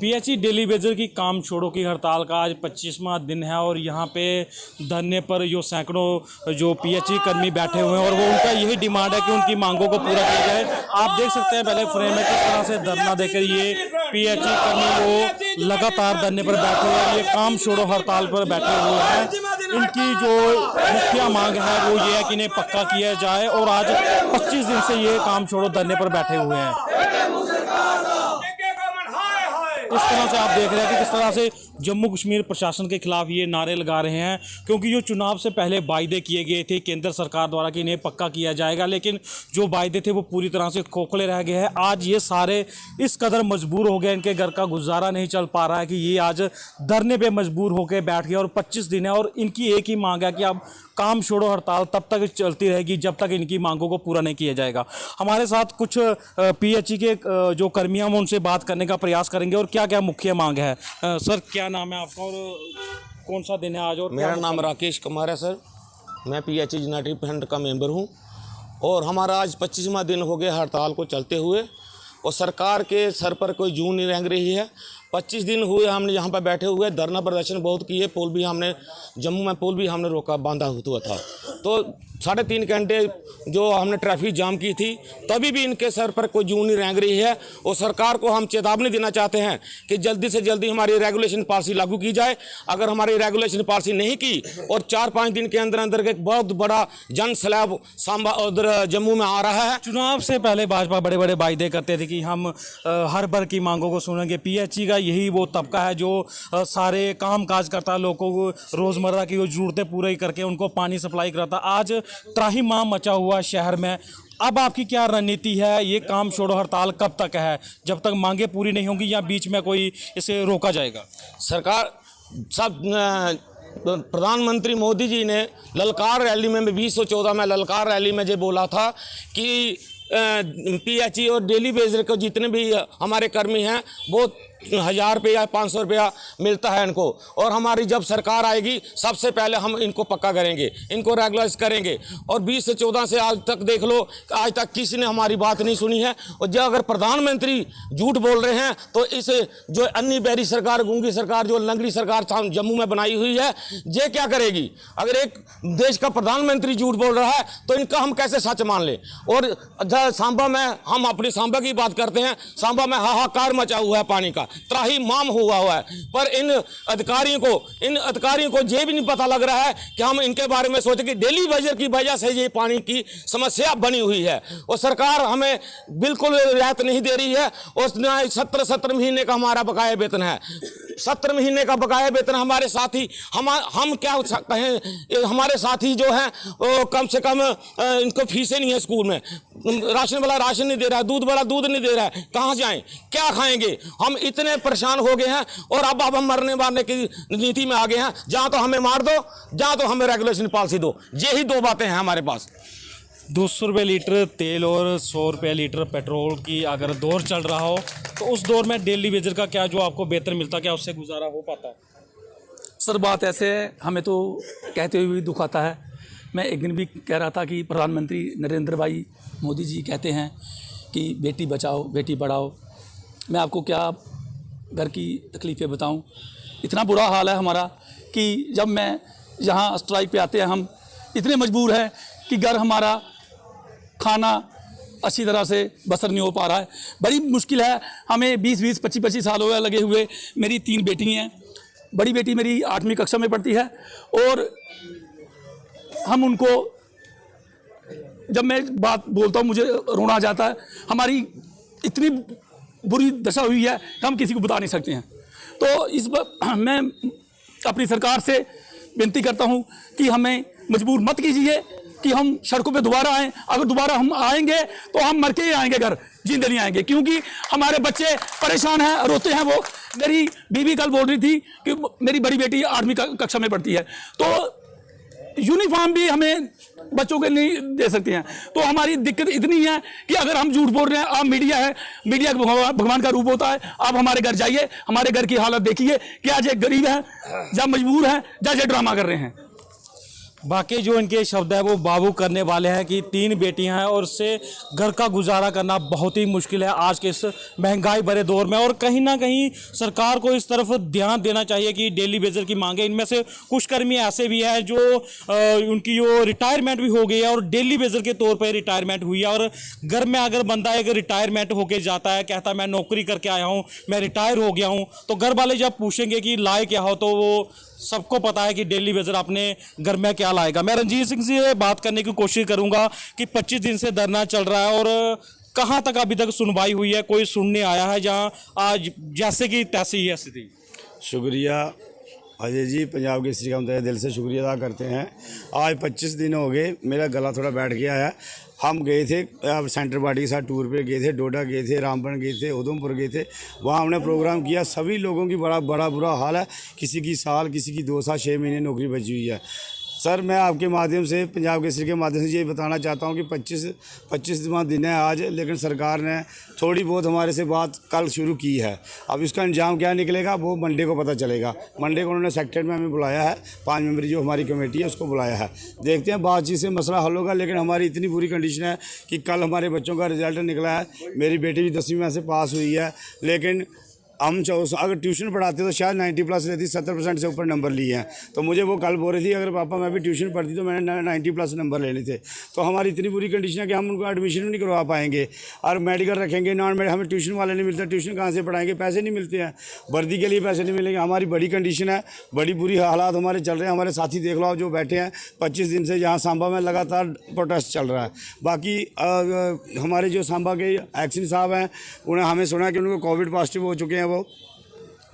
PHE daily Vaser की काम छोड़ो की हड़ताल का आज 25वां दिन है और यहाँ पे धरने पर जो सैकड़ों जो पीएचई कर्मी बैठे हुए हैं और वो उनका यही डिमांड है कि उनकी मांगों को पूरा किया जाए। आप देख सकते हैं पहले फ्रेम में किस तरह से धरना देकर ये पीएचई कर्मी वो लगातार धरने पर बैठे हुए हैं, ये काम छोड़ो हड़ताल पर बैठे हुए हैं। इनकी जो मुख्य मांग है वो ये है कि इन्हें पक्का किया जाए और आज 25 दिन से ये काम छोड़ो धरने पर बैठे हुए हैं। इस तरह से आप देख रहे हैं कि किस तरह से जम्मू कश्मीर प्रशासन के खिलाफ ये नारे लगा रहे हैं, क्योंकि जो चुनाव से पहले वायदे किए गए थे केंद्र सरकार द्वारा कि इन्हें पक्का किया जाएगा, लेकिन जो वायदे थे वो पूरी तरह से खोखले रह गए हैं। आज ये सारे इस कदर मजबूर हो गए, इनके घर का गुजारा नहीं चल पा रहा है कि ये आज धरने पे मजबूर होकर बैठ गए और 25 दिन है और इनकी एक ही मांग है कि अब काम छोड़ो हड़ताल तब तक चलती रहेगी जब तक इनकी मांगों को पूरा नहीं किया जाएगा। हमारे साथ कुछ पीएचई के जो कर्मी हैं हम उनसे बात करने का प्रयास करेंगे और क्या क्या मुख्य मांग है। सर क्या नाम है आपका और कौन सा दिन है आज? और मेरा नाम राकेश कुमार है सर, मैं पीएचई यूनाइटेड फ्रंट का मेंबर हूं और हमारा आज 25वां दिन हो गया हड़ताल को चलते हुए और सरकार के सर पर कोई जून नहीं रेंग रही है। 25 दिन हुए हमने यहाँ पर बैठे हुए धरना प्रदर्शन बहुत किए, पुल भी हमने जम्मू में पुल भी हमने रोका बांधा हुआ था, तो 3.5 घंटे जो हमने ट्रैफिक जाम की थी तभी भी इनके सर पर कोई जून नहीं रेंग रही है। और सरकार को हम चेतावनी देना चाहते हैं कि जल्दी से जल्दी हमारी रेगुलेशन पॉलिसी लागू की जाए। अगर हमारी रेगुलेशन पॉलिसी नहीं की और 4-5 दिन के अंदर अंदर एक बहुत बड़ा जन सैलाब सांबा उधर जम्मू में आ रहा है। चुनाव से पहले भाजपा बड़े बड़े वायदे करते थे कि हम हर वर्ग की मांगों को सुनेंगे। पीएचई का यही वो तबका है जो सारे काम काज करता है, लोगों को रोज़मर्रा की ज़रूरतें पूरी करके उनको पानी सप्लाई कराता। आज त्राहिमाम मचा हुआ शहर में, अब आपकी क्या रणनीति है? ये काम छोड़ो हड़ताल कब तक है? जब तक मांगे पूरी नहीं होंगी या बीच में कोई इसे रोका जाएगा? सरकार सब प्रधानमंत्री मोदी जी ने ललकार रैली में 2014 में ललकार रैली में ये बोला था कि पीएचई और डेली वेजर को जितने भी हमारे कर्मी हैं वो 1000 रुपया 500 रुपया मिलता है इनको, और हमारी जब सरकार आएगी सबसे पहले हम इनको पक्का करेंगे, इनको रेगुलराइज करेंगे। और 20 से 14 से आज तक देख लो, आज तक किसी ने हमारी बात नहीं सुनी है। और जब अगर प्रधानमंत्री झूठ बोल रहे हैं तो इस जो अन्नी बहरी सरकार, गूंगी सरकार, जो लंगड़ी सरकार जम्मू में बनाई हुई है, ये क्या करेगी? अगर एक देश का प्रधानमंत्री झूठ बोल रहा है तो इनका हम कैसे सच मान लें? और सांबा में हम अपनी सांबा की बात करते हैं, सांबा में हाहाकार मचा हुआ है, पानी का त्राहिमाम हुआ है, पर इन अधिकारियों को ये भी नहीं पता लग रहा है कि हम इनके बारे में सोचें कि डेली वेजर की वजह से ये पानी की समस्या बनी हुई है और सरकार हमें बिल्कुल रियायत नहीं दे रही है। और 17 महीने का हमारा बकाया वेतन है, 17 महीने का बकाया वेतन हमारे साथी, हम क्या कहें, हमारे साथी जो हैं वो कम से कम इनको फीसें नहीं है स्कूल में, राशन वाला राशन नहीं दे रहा है, दूध वाला दूध नहीं दे रहा है, कहाँ जाएं, क्या खाएंगे? हम इतने परेशान हो गए हैं और अब हम मरने मारने की नीति में आ गए हैं। जहाँ तो हमें मार दो, जहाँ तो हमें रेगुलेशन पॉलिसी दो, यही दो बातें हैं हमारे पास। 200 रुपये लीटर तेल और 100 रुपये लीटर पेट्रोल की अगर दौर चल रहा हो तो उस दौर में डेली वेजर का क्या जो आपको वेतन मिलता, क्या उससे गुजारा हो पाता है? सर बात ऐसे है, हमें तो कहते हुए भी दुख आता है। मैं एक दिन भी कह रहा था कि प्रधानमंत्री नरेंद्र भाई मोदी जी कहते हैं कि बेटी बचाओ बेटी पढ़ाओ। मैं आपको क्या घर की तकलीफ़ें बताऊं, इतना बुरा हाल है हमारा कि जब मैं यहाँ स्ट्राइक पे आते हैं हम इतने मजबूर हैं कि घर हमारा खाना अच्छी तरह से बसर नहीं हो पा रहा है। बड़ी मुश्किल है, हमें 20-20, 25-25 साल हो गए लगे हुए। मेरी 3 बेटी हैं, बड़ी बेटी मेरी 8वीं कक्षा में पढ़ती है और हम उनको जब मैं बात बोलता हूँ मुझे रोना आ जाता है। हमारी इतनी बुरी दशा हुई है कि हम किसी को बता नहीं सकते हैं। तो इस बार मैं अपनी सरकार से विनती करता हूँ कि हमें मजबूर मत कीजिए कि हम सड़कों पे दोबारा आएँ। अगर दोबारा हम आएंगे तो हम मर के ही आएंगे, घर जिंदे नहीं आएंगे, क्योंकि हमारे बच्चे परेशान हैं, रोते हैं। वो मेरी बीवी कल बोल रही थी कि मेरी बड़ी बेटी 8वीं कक्षा में पढ़ती है, तो यूनिफॉर्म भी हमें बच्चों के नहीं दे सकते हैं। तो हमारी दिक्कत इतनी है कि अगर हम झूठ बोल रहे हैं, आप मीडिया है, मीडिया भगवान का रूप होता है, आप हमारे घर जाइए, हमारे घर की हालत देखिए कि आज एक गरीब है, जब मजबूर है, जब ड्रामा कर रहे हैं। बाकी जो इनके शब्द है वो बाबू करने वाले हैं कि 3 बेटियां हैं और उससे घर का गुजारा करना बहुत ही मुश्किल है आज के इस महंगाई भरे दौर में। और कहीं ना कहीं सरकार को इस तरफ ध्यान देना चाहिए कि डेली वेजर की मांगे, इनमें से कुछ कर्मी ऐसे भी हैं जो उनकी जो रिटायरमेंट भी हो गई है और डेली वेजर के तौर पर रिटायरमेंट हुई है। और घर में अगर बंदा एक रिटायरमेंट होकर जाता है, कहता है मैं नौकरी करके आया हूँ, मैं रिटायर हो गया हूँ, तो घर वाले जब पूछेंगे कि लाए क्या हो, तो वो सबको पता है कि डेली वेजर अपने घर में क्या लाएगा। मैं रंजीत सिंह से बात करने की कोशिश करूंगा कि 25 दिन से धरना चल रहा है और कहां तक अभी तक सुनवाई हुई है, कोई सुनने आया है जहां आज जैसे कि तैसी ही है स्थिति। शुक्रिया अजय जी, पंजाब केसरी का हम तहे दिल से शुक्रिया अदा करते हैं। आज 25 दिन हो गए, मेरा गला थोड़ा बैठ गया है। हम गए थे सेंटर पार्टी के साथ टूर पे गए थे, डोडा गए थे, रामबन गए थे, उधमपुर गए थे। वहाँ हमने प्रोग्राम किया। सभी लोगों की बड़ा बुरा हाल है। किसी की साल, किसी की 2 साल 6 महीने नौकरी बची हुई है। सर, मैं आपके माध्यम से, पंजाब केसरी के माध्यम से ये बताना चाहता हूँ कि 25वां दिन है आज, लेकिन सरकार ने थोड़ी बहुत हमारे से बात कल शुरू की है। अब इसका अंजाम क्या निकलेगा वो मंडे को पता चलेगा। मंडे को उन्होंने सेक्रेटरी में हमें बुलाया है, 5 मेंबरी जो हमारी कमेटी है उसको बुलाया है। देखते हैं बातचीत से मसला हल होगा। लेकिन हमारी इतनी बुरी कंडीशन है कि कल हमारे बच्चों का रिजल्ट निकला है। मेरी बेटी भी 10वीं में से पास हुई है, लेकिन हम अगर ट्यूशन पढ़ाते तो शायद 90+ लेती, 70% से ऊपर नंबर लिए हैं। तो मुझे वो कल बोल रही थी अगर पापा मैं भी ट्यूशन पढ़ती तो मैंने 90+ नंबर लेने थे। तो हमारी इतनी बुरी कंडीशन है कि हम उनको एडमिशन भी नहीं करवा पाएंगे। और मेडिकल रखेंगे, नॉन मेडिकल, हमें ट्यूशन वाले नहीं मिलते, ट्यूशन कहाँ से पढ़ाएंगे, पैसे नहीं मिलते हैं, वर्दी के लिए पैसे नहीं मिलेंगे। हमारी बड़ी कंडीशन है, बड़ी बुरी हालात हमारे चल रहे हैं। हमारे साथी देख लो आप जो बैठे हैं, 25 दिन से यहाँ सांबा में लगातार प्रोटेस्ट चल रहा है। बाकी हमारे जो सांबा के एक्शन साहब हैं, उन्हें हमें सुना कि उनको कोविड पॉजिटिव हो चुके हैं वो,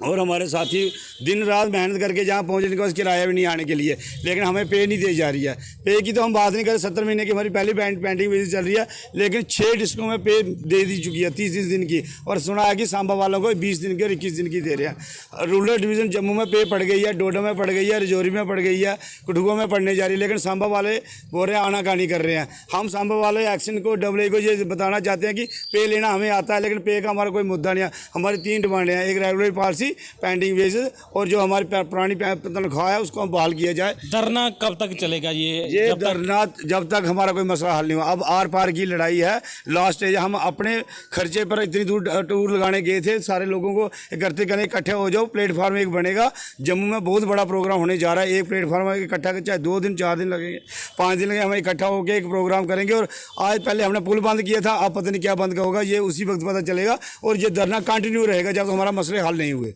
और हमारे साथी दिन रात मेहनत करके जहाँ पहुँचने का किराया भी नहीं आने के लिए, लेकिन हमें पे नहीं दी जा रही है। पे की तो हम बात नहीं करें, 70 महीने की हमारी पहली पेंडिंग बेसिस चल रही है, लेकिन 6 डिस्ट्रिक्टों में पे दे दी चुकी है 30 दिन की। और सुना है कि सांबा वालों को 20 दिन की और 21 दिन की दे रहे हैं। रूरल डिवीज़न जम्मू में पे पड़ गई है, डोडा में पड़ गई है, रजौरी में पड़ गई है, कठुआ में पड़ने जा रही है, लेकिन सांबा वाले बोल रहे हैं आनाकानी कर रहे हैं। हम सांबा वाले एक्शन को AA को ये बताना चाहते हैं कि पे लेना हमें आता है, लेकिन पे का हमारा कोई मुद्दा नहीं है। हमारी 3 डिमांडें हैं, एक रेगुलर पॉलिसी, पेंडिंग वेजेस, और जो हमारी पुरानी तनख्वाह है उसको हम बहाल किया जाए। धरना कब तक चलेगा ये धरना जब तक हमारा कोई मसला हल नहीं हुआ। अब आर पार की लड़ाई है, लास्ट स्टेज। हम अपने खर्चे पर इतनी दूर टूर लगाने गए थे, सारे लोगों को इकट्ठे करने, इकट्ठे हो जाओ, प्लेटफार्म एक बनेगा। जम्मू में बहुत बड़ा प्रोग्राम होने जा रहा है। एक प्लेटफार्म इकट्ठा कर, चाहे 2 दिन 4 दिन लगेंगे, 5 दिन लगेंगे, हम इकट्ठा होकर एक प्रोग्राम करेंगे। और आज पहले हमने पुल बंद किया था, अब पता नहीं क्या बंद होगा, ये उसी वक्त पता चलेगा। और ये धरना कंटिन्यू रहेगा जब हमारा मसले हल नहीं हुए।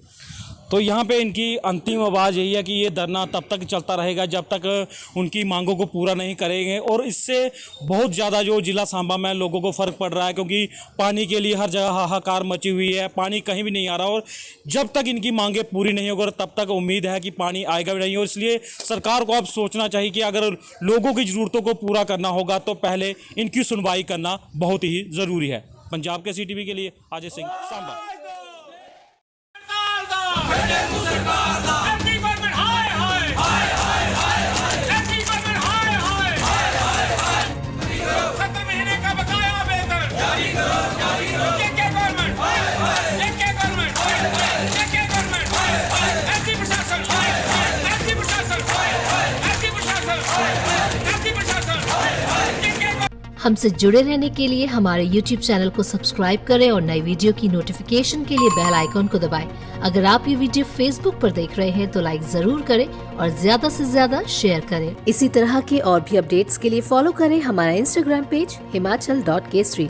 तो यहाँ पे इनकी अंतिम आवाज़ यही है कि ये धरना तब तक चलता रहेगा जब तक उनकी मांगों को पूरा नहीं करेंगे। और इससे बहुत ज़्यादा जो जिला सांबा में लोगों को फ़र्क पड़ रहा है, क्योंकि पानी के लिए हर जगह हाहाकार मची हुई है, पानी कहीं भी नहीं आ रहा। और जब तक इनकी मांगें पूरी नहीं होगी तब तक उम्मीद है कि पानी आएगा भी नहीं। और इसलिए सरकार को अब सोचना चाहिए कि अगर लोगों की ज़रूरतों को पूरा करना होगा तो पहले इनकी सुनवाई करना बहुत ही ज़रूरी है। पंजाब के CTV के लिए अजय सिंह, सांबा। हमसे जुड़े रहने के लिए हमारे YouTube चैनल को सब्सक्राइब करें और नई वीडियो की नोटिफिकेशन के लिए बेल आइकॉन को दबाएं। अगर आप ये वीडियो Facebook पर देख रहे हैं तो लाइक जरूर करें और ज्यादा से ज्यादा शेयर करें। इसी तरह के और भी अपडेट्स के लिए फॉलो करें हमारा Instagram पेज himachal.kesri।